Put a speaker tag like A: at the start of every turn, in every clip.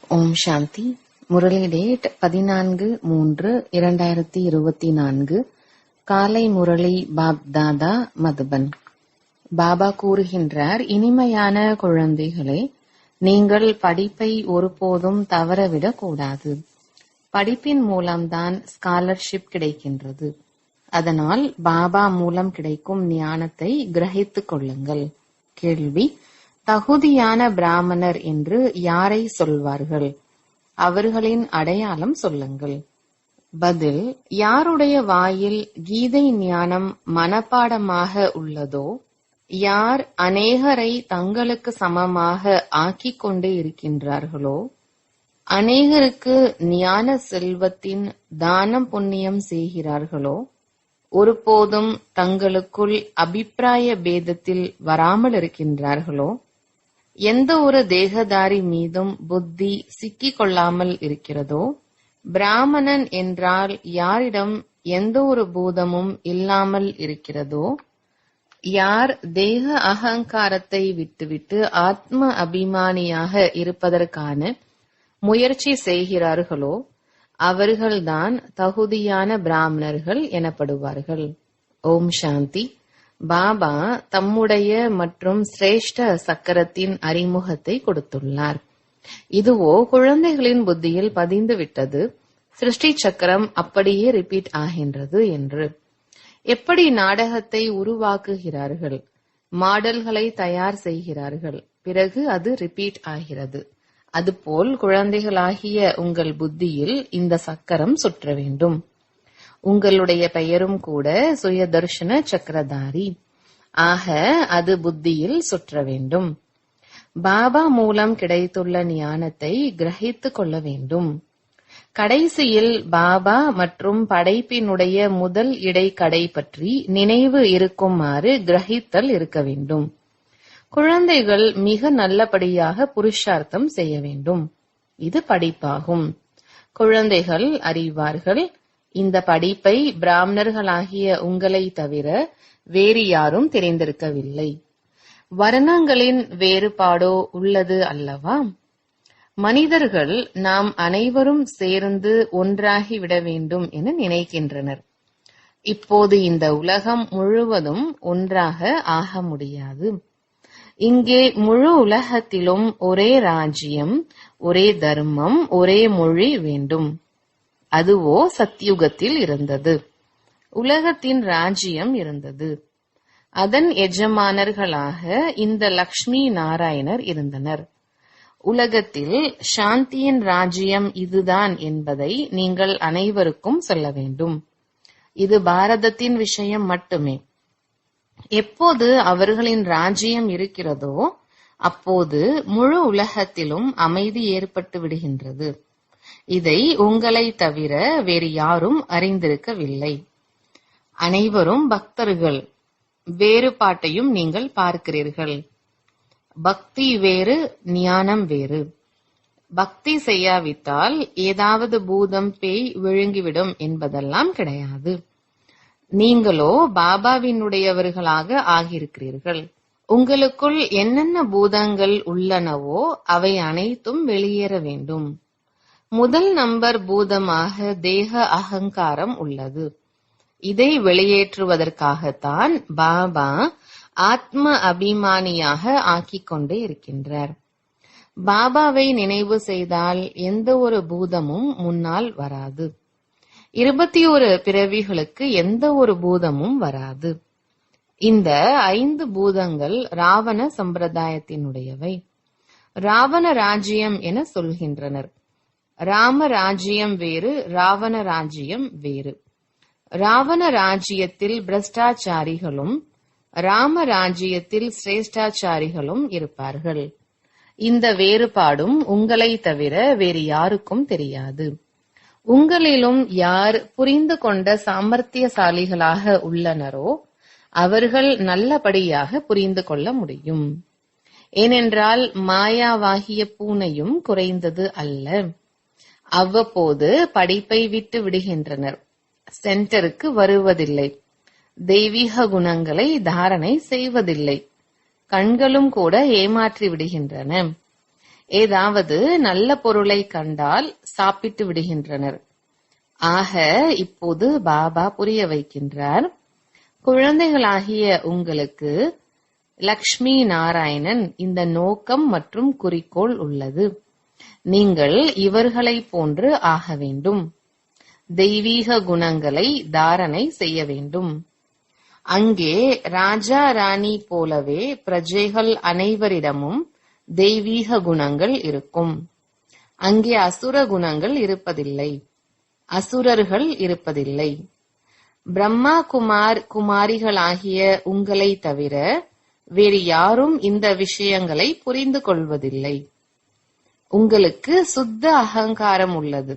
A: ஓம் சாந்தி. Murali date 14/3/2024. காலை Murali pop தாதா மதுபன். பாபா கூறுகின்றார், இனிமையான குழந்தைகளே, நீங்கள் படிப்பை ஒருபோதும் தவறவிடக் கூடாது. படிப்பின் மூலம்தான் ஸ்காலர்ஷிப் கிடைக்கின்றது. அதனால் பாபா மூலம் கிடைக்கும் ஞானத்தை கிரகித்துக் கொள்ளுங்கள். கேள்வி: தகுதியான பிராமணர் என்று யாரை சொல்வார்கள்? அவர்களின் அடையாளம் சொல்லுங்கள். பதில்: யாருடைய வாயில் கீதை ஞானம் மனப்பாடமாக உள்ளதோ, யார் அநேகரை தங்களுக்கு சமமாக ஆக்கிக் கொண்டே இருக்கின்றார்களோ, அநேகருக்கு ஞான செல்வத்தின் தானம் புண்ணியம் செய்கிறார்களோ, ஒருபோதும் தங்களுக்குள் அபிப்பிராய பேதத்தில் வராமல் இருக்கின்றார்களோ, எந்த ஒரு தேகதாரி மீதும் புத்தி சிக்கிக் கொள்ளாமல் இருக்கிறதோ, பிராமணன் என்றால் யாரிடம் எந்த ஒரு பூதமும் இல்லாமல் இருக்கிறதோ, யார் தேக அகங்காரத்தை விட்டுவிட்டு ஆத்ம அபிமானியாக இருப்பதற்கான முயற்சி செய்கிறார்களோ, அவர்கள்தான் தகுதியான பிராமணர்கள் எனப்படுவார்கள். ஓம் சாந்தி. பாபா தம்முடைய மற்றும் சிரேஷ்ட சக்கரத்தின் அறிமுகத்தை கொடுத்துள்ளார். இதுவோ குழந்தைகளின் புத்தியில் பதிந்து விட்டது. சிருஷ்டி சக்கரம் அப்படியே ரிப்பீட் ஆகின்றது என்று. எப்படி நாடகத்தை உருவாக்குகிறார்கள், மாடல்களை தயார் செய்கிறார்கள், பிறகு அது ரிப்பீட் ஆகிறது. அதுபோல் குழந்தைகளாகிய உங்கள் புத்தியில் இந்த சக்கரம் சுற்ற வேண்டும். உங்களுடைய பெயரும் கூட சுயதர்ஷன சக்கரதாரி. ஆக அது புத்தியில் சுற்ற வேண்டும். பாபா மூலம் கிடைத்துள்ள ஞானத்தை கிரகித்துக் கொள்ள வேண்டும். கடைசியில் பாபா மற்றும் படைப்பினுடைய முதல் இடைக்கடை பற்றி நினைவு இருக்குமாறு கிரகித்தல் இருக்க வேண்டும். குழந்தைகள் மிக நல்லபடியாக புருஷார்த்தம் செய்ய வேண்டும். இது படிப்பாகும். குழந்தைகள் அறிவார்கள், இந்த படிப்பை பிராமணர்களாகிய உங்களை தவிர வேறு யாரும் தெரிந்திருக்கவில்லை. வர்ணங்களின் வேறுபாடோ உள்ளது அல்லவா? மனிதர்கள் நாம் அனைவரும் சேர்ந்து ஒன்றாகிவிட வேண்டும் என நினைக்கின்றனர். இப்போது இந்த உலகம் முழுவதும் ஒன்றாக ஆக முடியாது. இங்கே முழு உலகத்திலும் ஒரே ராஜ்யம், ஒரே தர்மம், ஒரே மொழி வேண்டும். அதுவோ சத்யுகத்தில் இருந்தது. உலகத்தின் ராஜ்யம் இருந்தது. அதன் எஜமானர்களாக இந்த லக்ஷ்மி நாராயணர் இருந்தனர். உலகத்தில் சாந்தியின் ராஜ்யம் இதுதான் என்பதை நீங்கள் அனைவருக்கும் சொல்ல வேண்டும். இது பாரதத்தின் விஷயம் மட்டுமே. எப்போது அவர்களின் ராஜ்யம் இருக்கிறதோ அப்போது முழு உலகத்திலும் அமைதி ஏற்பட்டு விடுகின்றது. இதை உங்களை தவிர வேறு யாரும் அறிந்திருக்கவில்லை. அனைவரும் பக்தர்கள். வேறுபாட்டையும் நீங்கள் பார்க்கிறீர்கள். பக்தி வேறு, ஞானம் வேறு. பக்தி செய்யாவிட்டால் ஏதாவது பூதம் பேய் விழுங்கிவிடும் என்பதெல்லாம் கிடையாது. நீங்களோ பாபாவினுடையவர்களாக ஆகியிருக்கிறீர்கள். உங்களுக்குள் என்னென்ன பூதங்கள் உள்ளனவோ அவை அனைத்தும் வெளியேற வேண்டும். முதல் நம்பர் பூதமாக தேக அகங்காரம் உள்ளது. இதை வெளியேற்றுவதற்காகத்தான் பாபா ஆத்ம அபிமானியாக ஆக்கிக் கொண்டே இருக்கின்றார். பாபாவை நினைவு செய்தால் எந்த ஒரு பூதமும் முன்னால் வராது. 21 பிறவிகளுக்கு எந்த ஒரு பூதமும் வராது. இந்த 5 பூதங்கள் ராவண சம்பிரதாயத்தினுடையவை. ராவண ராஜ்யம் என சொல்கின்றனர். ராம ராஜ்யம் வேறு, ராவண ராஜ்யம் வேறு. ராவண ராஜ்யத்தில் பிரஷ்டாச்சாரிகளும் ராம ராஜ்யத்தில் சிரேஷ்டாச்சாரிகளும் இருப்பார்கள். இந்த வேறுபாடும் உங்களை தவிர வேறு யாருக்கும் தெரியாது. உங்களிலும் யார் புரிந்து கொண்ட சாமர்த்தியசாலிகளாக உள்ளனரோ அவர்கள் நல்லபடியாக புரிந்து கொள்ள முடியும். ஏனென்றால் மாயாவாகிய பூனையும் குறைந்தது அல்ல. அவ்வப்போது படிப்பை விட்டு விடுகின்றனர். சென்டருக்கு வருவதில்லை. தெய்வீக குணங்களை தாரணை செய்வதில்லை. கண்களும் கூட ஏமாற்றி விடுகின்றன. ஏதாவது நல்ல பொருளை கண்டால் சாப்பிட்டு விடுகின்றனர். ஆக இப்போது பாபா புரிய வைக்கின்றார், குழந்தைகளாகிய உங்களுக்கு லக்ஷ்மி நாராயணன் இந்த நோக்கம் மற்றும் குறிக்கோள் உள்ளது. நீங்கள் இவர்களை போன்று ஆக வேண்டும். தெய்வீக குணங்களை தாரணை செய்ய வேண்டும். அங்கே ராஜா ராணி போலவே பிரஜைகள் அனைவரிடமும் தெய்வீக குணங்கள் இருக்கும். அங்கே அசுர குணங்கள் இருப்பதில்லை, அசுரர்கள் இருப்பதில்லை. பிரம்மா குமாரிகளாகிய உங்களை தவிர வேறு யாரும் இந்த விஷயங்களை புரிந்து கொள்வதில்லை. உங்களுக்கு சுத்த அகங்காரம் உள்ளது.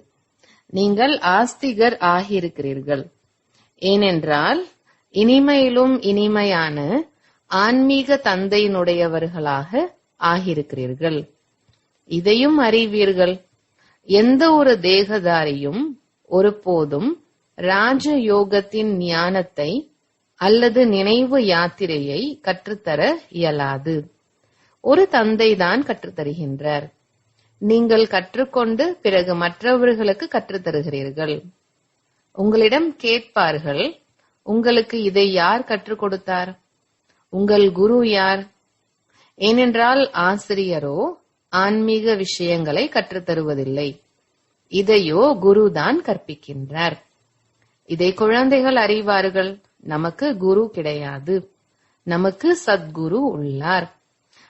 A: நீங்கள் ஆஸ்திகர் ஆகியிருக்கிறீர்கள். ஏனென்றால் இனிமையிலும் இனிமையான ஆன்மீக தந்தையினுடையவர்களாக ஆகியிருக்கிறீர்கள். இதையும் அறிவீர்கள், எந்த ஒரு தேகதாரியும் ஒருபோதும் ராஜயோகத்தின் ஞானத்தை அல்லது நினைவு யாத்திரையை கற்றுத்தர இயலாது. ஒரு தந்தைதான் கற்றுத்தருகின்றார். நீங்கள் கற்றுக்கொண்டு பிறகு மற்றவர்களுக்கு கற்றுத்தருகிறீர்கள். உங்களிடம் கேட்பார்கள், உங்களுக்கு இதை யார் கற்றுக் கொடுத்தார்? உங்கள் குரு யார்? ஏனென்றால் ஆசிரியரோ ஆன்மீக விஷயங்களை கற்றுத்தருவதில்லை. இதையோ குருதான் கற்பிக்கின்றார். இதை குழந்தைகள் அறிவார்கள். நமக்கு குரு கிடையாது, நமக்கு சத்குரு உள்ளார்.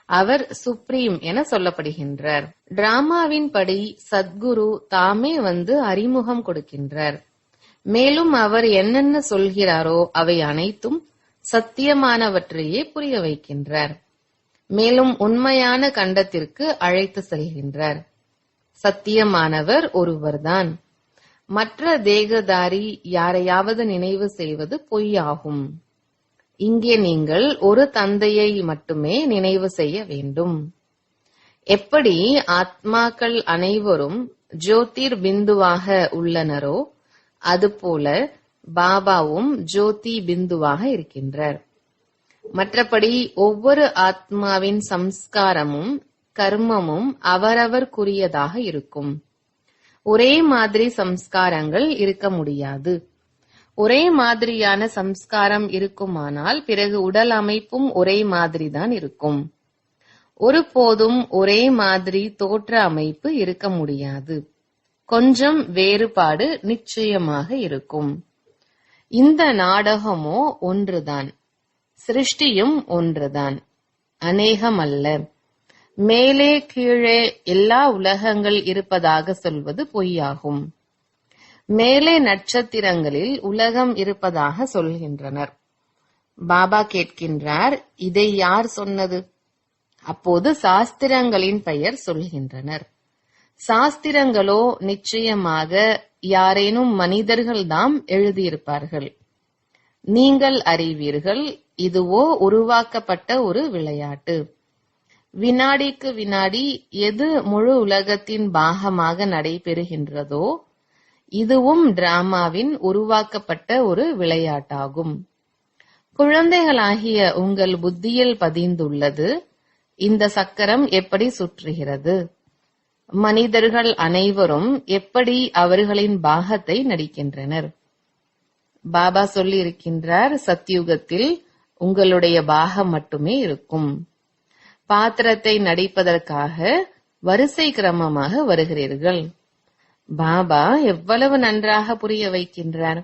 A: அவர் சுப்ரீம் என சொல்லப்படுகின்றார். டிராமாவின் படி சத்குரு தாமே வந்து அறிமுகம் கொடுக்கின்றார். மேலும் அவர் என்னென்ன சொல்கிறாரோ அவை அனைத்தும் சத்தியமானவற்றையே புரிய வைக்கின்றார். மேலும் உண்மையான கண்டத்திற்கு அழைத்து செல்கின்றார். சத்தியமானவர் ஒருவர்தான். மற்ற தேகதாரி யாரையாவது நினைவு செய்வது பொய்யாகும். இங்கே நீங்கள் ஒரு தந்தையை மட்டுமே நினைவு செய்ய வேண்டும். எப்படி ஆத்மாக்கள் அனைவரும் ஜோதிர் பிந்துவாக உள்ளனரோ அதுபோல பாபாவும் ஜோதி பிந்துவாக இருக்கின்றார். மற்றபடி ஒவ்வொரு ஆத்மாவின் சம்ஸ்காரமும் கர்மமும் அவரவர்க்குரியதாக இருக்கும். ஒரே மாதிரி சம்ஸ்காரங்கள் இருக்க முடியாது. ஒரே மாதிரியான சம்ஸ்காரம் இருக்குமானால் பிறகு உடல் அமைப்பும் ஒரே மாதிரிதான் இருக்கும். ஒருபோதும் ஒரே மாதிரி தோற்ற அமைப்பு இருக்க முடியாது. கொஞ்சம் வேறுபாடு நிச்சயமாக இருக்கும். இந்த நாடகமோ ஒன்றுதான், சிருஷ்டியும் ஒன்றுதான், அநேகமல்ல. மேலே கீழே எல்லா உலகங்கள் இருப்பதாக சொல்வது பொய்யாகும். மேலே நட்சத்திரங்களில் உலகம் இருப்பதாக சொல்கின்றனர். பாபா கேட்கின்றார், இதை யார் சொன்னது? அப்போது சாஸ்திரங்களின் பெயர் சொல்கின்றனர். சாஸ்திரங்களோ நிச்சயமாக யாரேனும் மனிதர்கள்தாம் எழுதியிருப்பார்கள். நீங்கள் அறிவீர்கள், இதுவோ உருவாக்கப்பட்ட ஒரு விளையாட்டு. வினாடிக்கு வினாடி எது முழு உலகத்தின் பாகமாக நடைபெறுகின்றதோ இதுவும் டிராமாவின் உருவாக்கப்பட்ட ஒரு விளையாட்டாகும். குழந்தைகளாகிய உங்கள் புத்தியில் பதிந்துள்ளது, இந்த சக்கரம் எப்படி சுற்றுகிறது, மனிதர்கள் அனைவரும் எப்படி அவர்களின் பாகத்தை நடிக்கின்றனர். பாபா சொல்லி இருக்கின்றார், சத்யுகத்தில் உங்களுடைய பாகம் மட்டுமே இருக்கும். பாத்திரத்தை நடிப்பதற்காக வரிசை கிரமமாக வருகிறீர்கள். பாபா எவ்வளவு நன்றாக புரிய வைக்கின்றார்.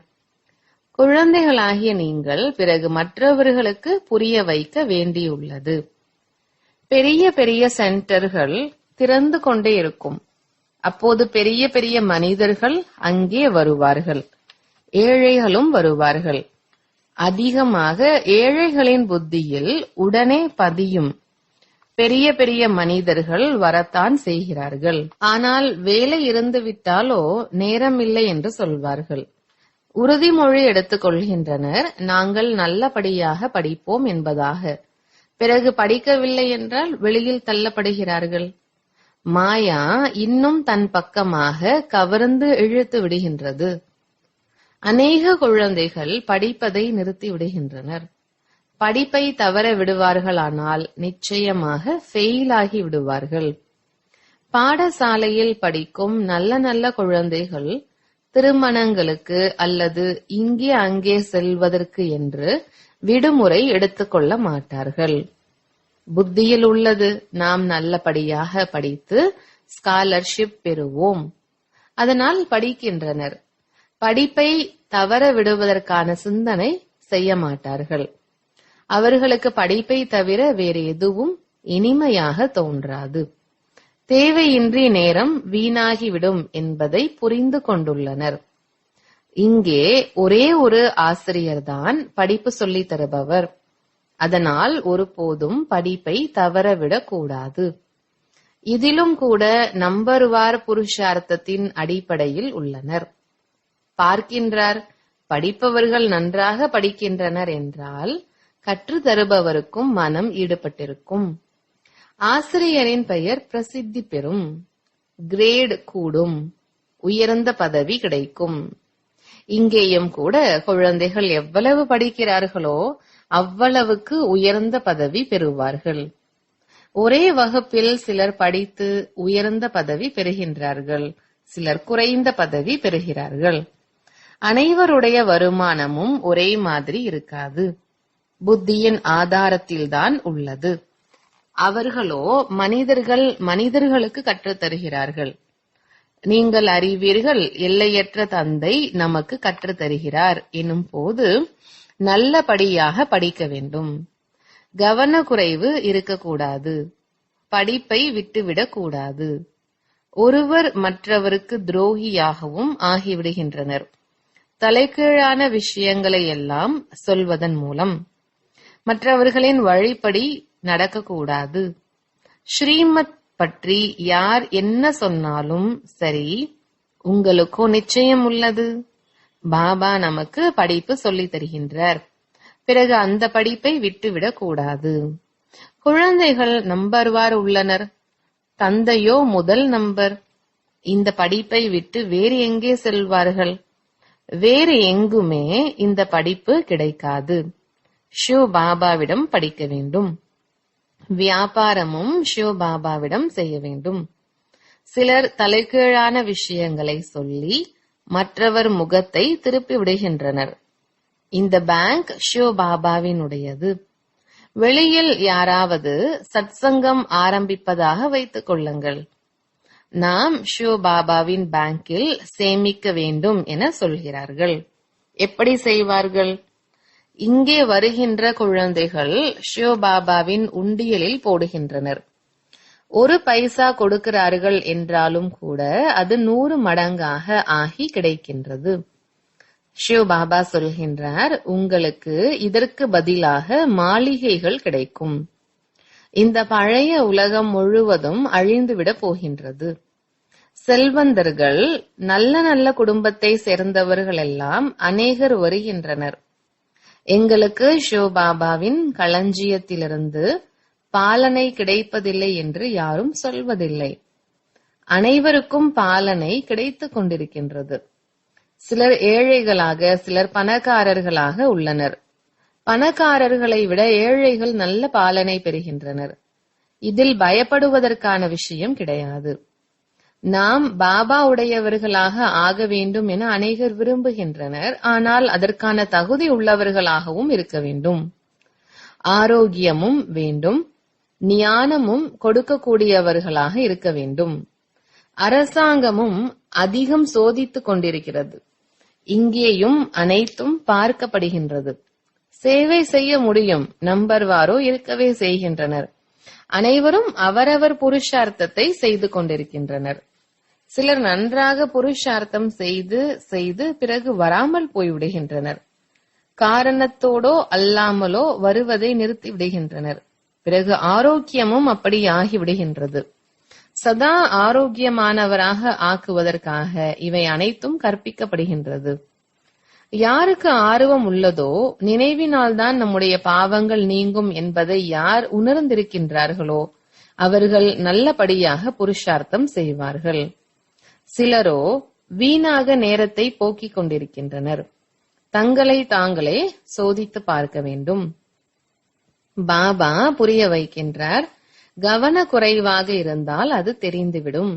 A: குழந்தைகளாகிய நீங்கள் பிறகு மற்றவர்களுக்கு புரிய வைக்க வேண்டியுள்ளது. பெரிய பெரிய சென்டர்கள் திறந்து கொண்டே இருக்கும். அப்போது பெரிய பெரிய மனிதர்கள் அங்கே வருவார்கள், ஏழைகளும் வருவார்கள். அதிகமாக ஏழைகளின் புத்தியில் உடனே பதியும். பெரிய பெரிய மனிதர்கள் வரத்தான் செய்கிறார்கள். ஆனால் வேலை இருந்து விட்டாலோ நேரமில்லை என்று சொல்வார்கள். உறுதிமொழி எடுத்துக் கொள்கின்றனர், நாங்கள் நல்லபடியாக படிப்போம் என்பதாக. பிறகு படிக்கவில்லை என்றால் வெளியில் தள்ளப்படுகிறார்கள். மாயா இன்னும் தன் பக்கமாக கவர்ந்து இழுத்து விடுகின்றது. அநேக குழந்தைகள் படிப்பதை நிறுத்தி விடுகின்றனர். படிப்பை தவற விடுவார்களானால் நிச்சயமாக ஃபெயில் ஆகி விடுவார்கள். பாடசாலையில் படிக்கும் நல்ல நல்ல குழந்தைகள் திருமணங்களுக்கு அல்லது இங்கே அங்கே செல்வதற்கு என்று விடுமுறை எடுத்துக்கொள்ள மாட்டார்கள். புத்தியில் உள்ளது நாம் நல்லபடியாக படித்து ஸ்காலர்ஷிப் பெறுவோம். அதனால் படிக்கின்றனர். படிப்பை தவற விடுவதற்கான சிந்தனை செய்ய மாட்டார்கள். அவர்களுக்கு படிப்பை தவிர வேறு எதுவும் இனிமையாக தோன்றாது. தேவையின்றி நேரம் வீணாகிவிடும் என்பதை புரிந்து கொண்டுள்ளனர். இங்கே ஒரே ஒரு ஆசிரியர்தான் படிப்பு சொல்லித் தருபவர். அதனால் ஒருபோதும் படிப்பை தவறவிடக் கூடாது. இதிலும் கூட நம்பர்வார் புருஷார்த்தத்தின் அடிப்படையில் உள்ளனர். பார்க்கின்றார், படிப்பவர்கள் நன்றாக படிக்கின்றனர் என்றால் கற்று தருபவருக்கும் மனம் ஈடுபட்டிருக்கும். ஆசிரியரின் பெயர் பிரசித்தி பெறும், கிரேட் கூடும், உயர்ந்த பதவி கிடைக்கும். இங்கேயும் கூட குழந்தைகள் எவ்வளவு படிக்கிறார்களோ அவ்வளவுக்கு உயர்ந்த பதவி பெறுவார்கள். ஒரே வகுப்பில் சிலர் படித்து உயர்ந்த பதவி பெறுகின்றார்கள், சிலர் குறைந்த பதவி பெறுகிறார்கள். அனைவருடைய வருமானமும் ஒரே மாதிரி இருக்காது. புத்தியின் ஆதாரத்தில்தான் உள்ளது. அவர்களோ மனிதர்களுக்கு கற்றுத் தருகிறார்கள். நீங்கள் அறிவீர்கள், எல்லையற்ற தந்தை நமக்கு கற்றுத் தருகிறார் எனும் போது நல்லபடியாக படிக்க வேண்டும். கவனக்குறைவு இருக்கக்கூடாது. படிப்பை விட்டுவிடக் கூடாது. ஒருவர் மற்றவருக்கு துரோகியாகவும் ஆகிவிடுகின்றனர். தலைகீழான விஷயங்களை எல்லாம் சொல்வதன் மூலம் மற்றவர்களின் வழிப்படி நடக்கக்கூடாது. ஸ்ரீமத் பற்றி யார் என்ன சொன்னாலும் சரி, உங்களுக்கோ நிச்சயம் உள்ளது. பாபா நமக்கு படிப்பு சொல்லித் தருகின்றார். பிறகு அந்த படிப்பை விட்டுவிடக் கூடாது. குழந்தைகள் நம்பர்வார் உள்ளனர். தந்தையோ முதல் நம்பர். இந்த படிப்பை விட்டு வேறு எங்கே செல்வார்கள்? வேறு எங்குமே இந்த படிப்பு கிடைக்காது. ஷிவ் பாபாவிடம் படிக்க வேண்டும். வியாபாரமும் ஷிவ் பாபாவிடம் செய்ய வேண்டும். சிலர் தலைகீழான விஷயங்களை சொல்லி மற்றவர் முகத்தை திருப்பி விடுகின்றனர். இந்த பேங்க் ஷிவ் பாபாவினுடையது. வெளியில் யாராவது சத்சங்கம் ஆரம்பிப்பதாக வைத்துக் கொள்ளுங்கள். நாம் ஷிவ் பாபாவின் பேங்கில் சேமிக்க வேண்டும் என சொல்கிறார்கள். எப்படி செய்வார்கள்? இங்கே வருகின்ற குழந்தைகள் ஷிவ் பாபாவின் உண்டியலில் போடுகின்றனர். 1 பைசா கொடுக்கிறார்கள் என்றாலும் கூட அது 100 மடங்காக ஆகி கிடைக்கின்றது. ஷிவ் பாபா சொல்கின்றார், உங்களுக்கு இதற்கு பதிலாக மாளிகைகள் கிடைக்கும். இந்த பழைய உலகம் முழுவதும் அழிந்துவிடப் போகின்றது. செல்வந்தர்கள், நல்ல நல்ல குடும்பத்தை சேர்ந்தவர்கள் எல்லாம் அநேகர் வருகின்றனர். எங்களுக்கு ஷிவ் பாபாவின் களஞ்சியத்திலிருந்து பாலனை கிடைப்பதில்லை என்று யாரும் சொல்வதில்லை. அனைவருக்கும் பாலனை கிடைத்துக் கொண்டிருக்கின்றது. சிலர் ஏழைகளாக, சிலர் பணக்காரர்களாக உள்ளனர். பணக்காரர்களை விட ஏழைகள் நல்ல பாலனை பெறுகின்றனர். இதில் பயப்படுவதற்கான விஷயம் கிடையாது. நாம் பாபா உடையவர்களாக ஆக வேண்டும் என அநேகர் விரும்புகின்றனர். ஆனால் அதற்கான தகுதி உள்ளவர்களாகவும் இருக்க வேண்டும். ஆரோக்கியமும் வேண்டும், ஞானமும் கொடுக்கக்கூடியவர்களாக இருக்க வேண்டும். அரசாங்கமும் அதிகம் சோதித்துக் கொண்டிருக்கிறது. இங்கேயும் அனைத்தும் பார்க்கப்படுகின்றது. சேவை செய்ய முடியும், நம்பர்வாரோ இருக்கவே செய்கின்றனர். அனைவரும் அவரவர் புருஷார்த்தத்தை செய்து கொண்டிருக்கின்றனர். சிலர் நன்றாக புருஷார்த்தம் செய்து செய்து பிறகு வராமல் போய்விடுகின்றனர். காரணத்தோடோ அல்லாமலோ வருவதை நிறுத்தி விடுகின்றனர். பிறகு ஆரோக்கியமும் அப்படி ஆகிவிடுகின்றது. சதா ஆரோக்கியமானவராக ஆக்குவதற்காக இவை அனைத்தும் கற்பிக்கப்படுகின்றது. யாருக்கு ஆர்வம் உள்ளதோ நினைவினால்தான் நம்முடைய பாவங்கள் நீங்கும் என்பதை யார் உணர்ந்திருக்கின்றார்களோ அவர்கள் நல்லபடியாக புருஷார்த்தம் செய்வார்கள். சிலரோ வீணாக நேரத்தை போக்கிக் கொண்டிருக்கின்றனர். தங்களை தாங்களே சோதித்து பார்க்க வேண்டும். பாபா புரிய வைக்கின்றார், கவனக்குறைவாக இருந்தால் அது தெரிந்துவிடும்.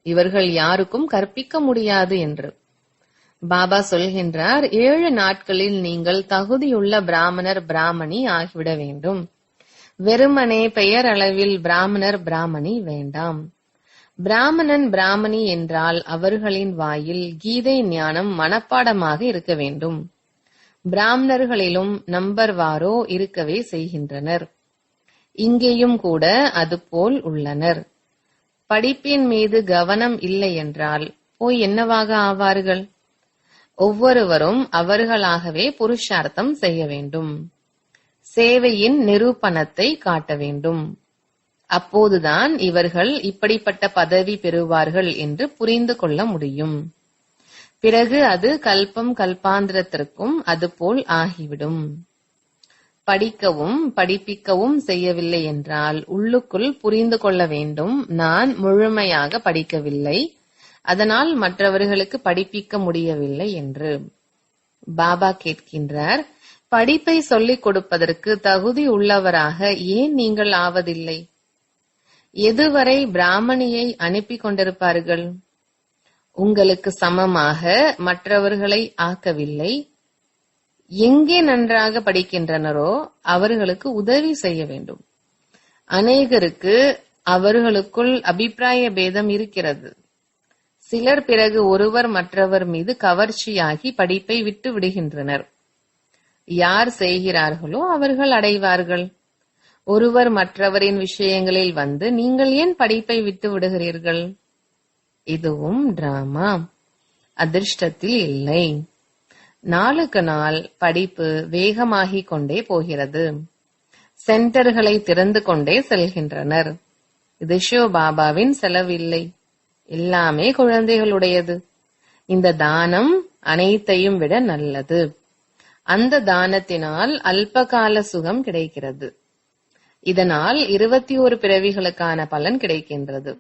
A: இவர்கள் யாருக்கும் கற்பிக்க முடியாது என்று. பாபா சொல்கின்றார், 7 நாட்களில் நீங்கள் தகுதியுள்ள பிராமணர் பிராமணி ஆகிவிட வேண்டும். வெறுமனே பெயர் அளவில் பிராமணர் பிராமணி வேண்டாம். பிராமணன் பிராமணி என்றால் அவர்களின் வாயில் கீதை ஞானம் மனப்பாடமாக இருக்க வேண்டும். பிராமணர்களிலும் நம்பர்வாரோ இருக்கவே செய்கின்றனர். இங்கேயும் கூட அதுபோல் உள்ளனர். படிப்பின் மீது கவனம் இல்லை என்றால் போய் என்னவாக ஆவார்கள்? ஒவ்வொருவரும் அவர்களாகவே புருஷார்த்தம் செய்ய வேண்டும். சேவையின் நிரூபணத்தை காட்ட வேண்டும். அப்போதுதான் இவர்கள் இப்படிப்பட்ட பதவி பெறுவார்கள் என்று புரிந்து கொள்ள முடியும். பிறகு அது கல்பம் கல்பாந்திரத்திற்கும் அதுபோல் ஆகிவிடும். படிக்கவும் படிப்பிக்கவும் செய்யவில்லை என்றால் உள்ளுக்குள் புரிந்து கொள்ள வேண்டும், நான் முழுமையாக படிக்கவில்லை, அதனால் மற்றவர்களுக்கு படிப்பிக்க முடியவில்லை என்று. பாபா கேட்கின்றார், படிப்பை சொல்லிக் கொடுப்பதற்கு தகுதி உள்ளவராக ஏன் நீங்கள் ஆவதில்லை? எதுவரை பிராமணியை அனுப்பி கொண்டிருப்பார்கள்? உங்களுக்கு சமமாக மற்றவர்களை ஆக்கவில்லை. எங்கே நன்றாக படிக்கின்றனரோ அவர்களுக்கு உதவி செய்ய வேண்டும். அநேகருக்கு அவர்களுக்குள் அபிப்பிராய பேதம் இருக்கிறது. சிலர் பிறகு ஒருவர் மற்றவர் மீது கவர்ச்சியாகி படிப்பை விட்டு விடுகின்றனர். யார் செய்கிறார்களோ அவர்கள் அடைவார்கள். ஒருவர் மற்றவரின் விஷயங்களில் வந்து நீங்கள் ஏன் படிப்பை விட்டு விடுகிறீர்கள்? இதுவும் டிராமா, அதிர்ஷ்டத்தில் இல்லை. நாளுக்கு நாள் படிப்பு வேகமாகிக் கொண்டே போகிறது. சென்டர்களை திறந்து கொண்டே செல்கின்றனர். இது சிவபாபாவின் செலவில்லை, எல்லாமே குழந்தைகளுடையது. இந்த தானம் அனைத்தையும் விட நல்லது. அந்த தானத்தினால் அல்பகால சுகம் கிடைக்கிறது. இதனால் 21 பிறவிகளுக்கான பலன் கிடைக்கின்றது.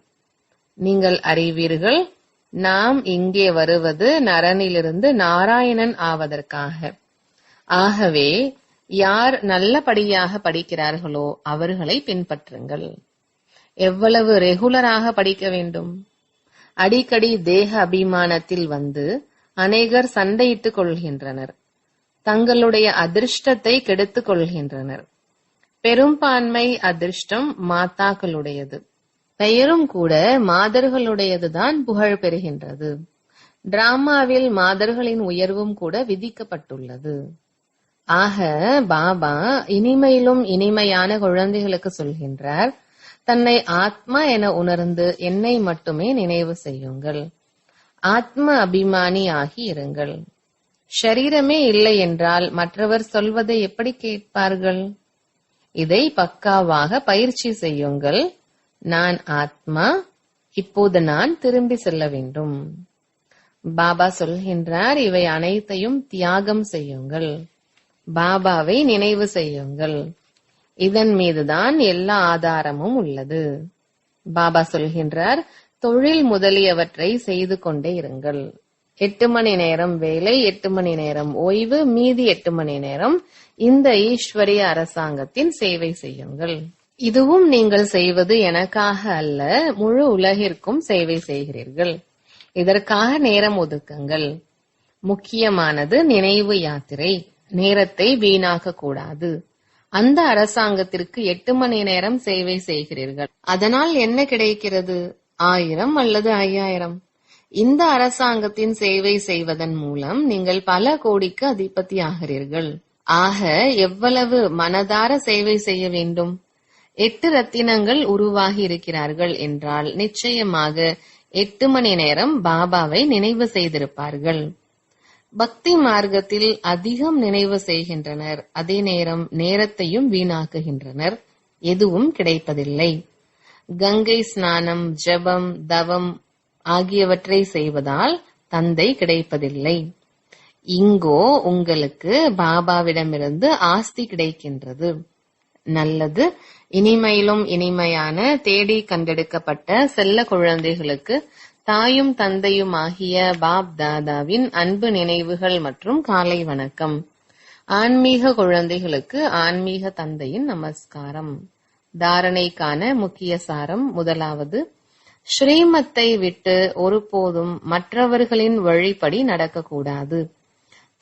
A: நீங்கள் அறிவீர்கள், நாம் இங்கே வருவது நரனிலிருந்து நாராயணன் ஆவதற்காக. ஆகவே யார் நல்லபடியாக படிக்கிறார்களோ அவர்களை பின்பற்றுங்கள். எவ்வளவு ரெகுலராக படிக்க வேண்டும்? அடிக்கடி தேக அபிமானத்தில் வந்து அநேகர் சண்டையிட்டுக் கொள்கின்றனர். தங்களுடைய அதிர்ஷ்டத்தை கெடுத்துக் கொள்கின்றனர். பெரும்பான்மை அதிர்ஷ்டம் மாதாக்களுடையது. பெயரும் கூட மாதர்களுடையதுதான் புகழ் பெறுகின்றது. டிராமாவில் மாதர்களின் உயர்வும் கூட விதிக்கப்பட்டுள்ளது. ஆக பாபா இனிமையிலும் இனிமையான குழந்தைகளுக்கு சொல்கின்றார், தன்னை ஆத்மா என உணர்ந்து என்னை மட்டுமே நினைவு செய்யுங்கள். ஆத்ம அபிமானி ஆகி இருங்கள். ஷரீரமே இல்லை என்றால் மற்றவர் சொல்வதை எப்படி கேட்பார்கள்? இதை பக்காவாக பயிற்சி செய்யுங்கள். நான் ஆத்மா, இப்போது நான் திரும்பி செல்ல வேண்டும். பாபா சொல்கின்றார், இவை அனைத்தையும் தியாகம் செய்யுங்கள். பாபாவை நினைவு செய்யுங்கள். இதன் மீதுதான் எல்லா ஆதாரமும் உள்ளது. பாபா சொல்கின்றார், தொழில் முதலியவற்றை செய்து கொண்டே இருங்கள். 8 மணி நேரம் வேலை, 8 மணி நேரம் ஓய்வு, மீதி 8 மணி நேரம் இந்த ஈஸ்வரிய அரசாங்கத்தின் சேவை செய்யுங்கள். இதுவும் நீங்கள் செய்வது எனக்காக அல்ல, முழு உலகிற்கும் சேவை செய்கிறீர்கள். இதற்காக நேரம் ஒதுக்குங்கள். முக்கியமானது நினைவு யாத்திரை. நேரத்தை வீணாக்க கூடாது. அந்த அரசாங்கத்திற்கு 8 மணி நேரம் சேவை செய்கிறீர்கள். அதனால் என்ன கிடைக்கிறது? 1000 அல்லது 5000. இந்த அரசாங்கத்தின் சேவை செய்வதன் மூலம் நீங்கள் பல கோடிக்கு அதிபதி ஆகிறீர்கள். ஆக எவ்வளவு மனதார சேவை செய்ய வேண்டும்? 8 ரத்தினங்கள் உருவாகி இருக்கிறார்கள் என்றால் நிச்சயமாக 8 மணி நேரம் பாபாவை நினைவு செய்திருப்பார்கள். பக்தி மார்க்கத்தில் அதிகம் நினைவு செய்கின்றனர், அதே நேரம் நேரத்தையும் வீணாக்குகின்றனர். எதுவும் கிடைப்பதில்லை. கங்கை ஸ்நானம், ஜபம், தவம் ஆகியவற்றை செய்வதால் தந்தை கிடைப்பதில்லை. இங்கோ உங்களுக்கு பாபாவிடமிருந்து ஆஸ்தி கிடைக்கின்றது. நல்லது. இனிமையிலும் இனிமையான தேடி கண்டெடுக்கப்பட்ட செல்ல குழந்தைகளுக்கு தாயும் தந்தையும் ஆகிய பாப் தாதாவின் அன்பு நினைவுகள் மற்றும் காலை வணக்கம். ஆன்மீக குழந்தைகளுக்கு ஆன்மீக தந்தையின் நமஸ்காரம். தாரணைக்கான முக்கிய சாரம்: முதலாவது, ஸ்ரீமத்தை விட்டு ஒருபோதும் மற்றவர்களின் வழிப்படி நடக்கக்கூடாது.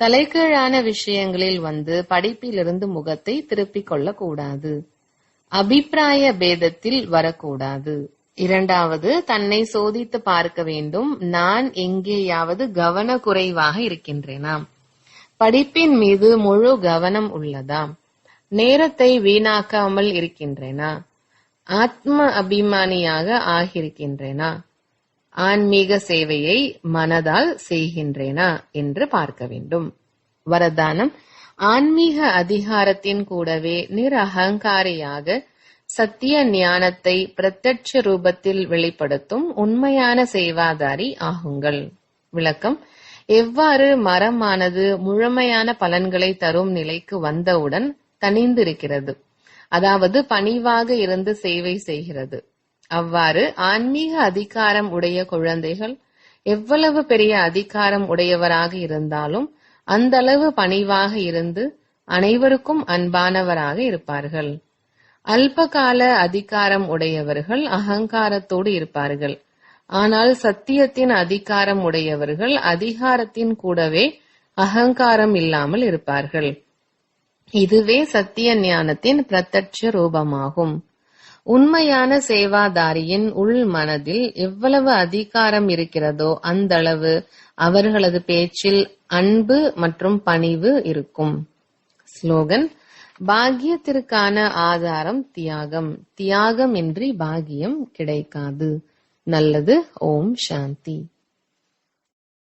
A: தலைகீழான விஷயங்களில் வந்து படிப்பிலிருந்து முகத்தை திருப்பிக் கொள்ளக்கூடாது. அபிப்பிராய பேதத்தில் வரக்கூடாது. இரண்டாவது, தன்னை சோதித்து பார்க்க வேண்டும். நான் எங்கேயாவது கவனக்குறைவாக இருக்கின்றேனா? படிப்பின் மீது முழு கவனம் உள்ளதா? நேரத்தை வீணாக்காமல் இருக்கின்றேனா? ஆத்ம அபிமானியாக ஆகியிருக்கின்றேனா? ஆன்மீக சேவையை மனதால் செய்கின்றேனா என்று பார்க்க வேண்டும். வரதானம்: ஆன்மீக அதிகாரத்தின் கூடவே நிரகங்காரியாக சத்திய ஞானத்தை பிரத்யட்ச ரூபத்தில் வெளிப்படுத்தும் உண்மையான சேவாதாரி ஆகுங்கள். விளக்கம்: எவ்வாறு மரமானது முழுமையான பலன்களை தரும் நிலைக்கு வந்தவுடன் தனிந்திருக்கிறது, அதாவது பணிவாக இருந்து சேவை செய்கிறது, அவ்வாறு ஆன்மீக அதிகாரம் உடைய குழந்தைகள் எவ்வளவு பெரிய அதிகாரம் உடையவராக இருந்தாலும் அந்த அளவு பணிவாக இருந்து அனைவருக்கும் அன்பானவராக இருப்பார்கள். அல்பகால அதிகாரம் உடையவர்கள் அகங்காரத்தோடு இருப்பார்கள். ஆனால் சத்தியத்தின் அதிகாரம் உடையவர்கள் அதிகாரத்தின் கூடவே அகங்காரம் இல்லாமல் இருப்பார்கள். இதுவே சத்திய ஞானத்தின் பிரத்யட்ச ரூபமாகும். உண்மையான சேவாதாரியின் உள் மனதில் எவ்வளவு அதிகாரம் இருக்கிறதோ அந்த அளவு அவர்களது பேச்சில் அன்பு மற்றும் பணிவு இருக்கும். ஸ்லோகன்: பாக்கியத்திற்கான ஆதாரம் தியாகம். தியாகமின்றி பாக்கியம் கிடைக்காது. நல்லது. ஓம் சாந்தி.